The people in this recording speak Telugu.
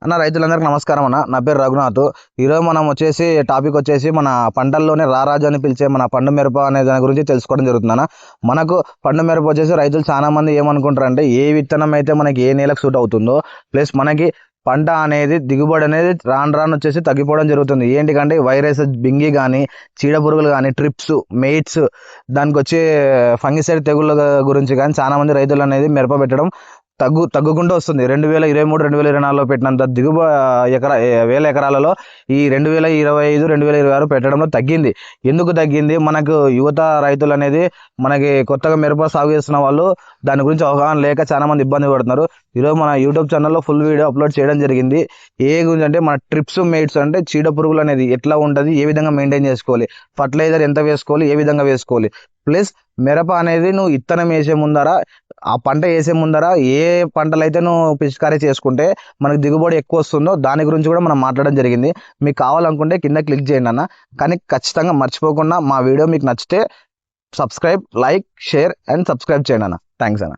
అన్న రైతులందరికీ నమస్కారం అన్న. నా పేరు రఘునాథ్. ఈరోజు మనం టాపిక్ వచ్చేసి మన పంటల్లోనే రారాజు అని పిలిచే మన పండు మిరప అనే దాని గురించి తెలుసుకోవడం జరుగుతుందన్న. మనకు పండు మిరప వచ్చేసి రైతులు చాలా మంది ఏమనుకుంటారంటే ఏ విత్తనం అయితే మనకి ఏ నేలకు సూట్ అవుతుందో ప్లస్ మనకి పంట అనేది దిగుబడి అనేది రాను రాను వచ్చేసి తగ్గిపోవడం జరుగుతుంది. ఏంటికంటే వైరస్ బింగి కానీ చీడ పురుగులు కానీ ట్రిప్స్ మెయిట్స్ దానికి వచ్చే ఫంగిసైడ్ తెగుళ్ళ గురించి కానీ చాలా మంది రైతులు అనేది మిరప పెట్టడం తగ్గుకుంటూ వస్తుంది. 2023 2024లో పెట్టినంత వేల ఎకరాలలో ఈ 2025 2026 పెట్టడంలో తగ్గింది. ఎందుకు తగ్గింది? మనకు యువత రైతులు అనేది మనకి కొత్తగా మిరప సాగు చేస్తున్న వాళ్ళు దాని గురించి అవగాహన లేక చాలా మంది ఇబ్బంది పడుతున్నారు. ఈరోజు మన యూట్యూబ్ ఛానల్లో ఫుల్ వీడియో అప్లోడ్ చేయడం జరిగింది. గురించి అంటే మన ట్రిప్స్ మెయిట్స్ అంటే చీడ పురుగులు అనేది ఎట్లా ఉంటుంది, ఏ విధంగా మెయింటైన్ చేసుకోవాలి, ఫర్టిలైజర్ ఎంత వేసుకోవాలి, ఏ విధంగా వేసుకోవాలి, ప్లస్ మిరప అనేది నువ్వు ఇత్తనం వేసే ముందర ఆ పంట వేసే ముందర ఏ పంటలు అయితే నువ్వు పిచికారీ చేసుకుంటే మనకు దిగుబడి ఎక్కువ వస్తుందో దాని గురించి కూడా మనం మాట్లాడడం జరిగింది. మీకు కావాలనుకుంటే కింద క్లిక్ చేయండి అన్న. కానీ ఖచ్చితంగా మర్చిపోకుండా మా వీడియో మీకు నచ్చితే subscribe, like, share and subscribe చేయండి అన్న. థ్యాంక్స్ అన్న.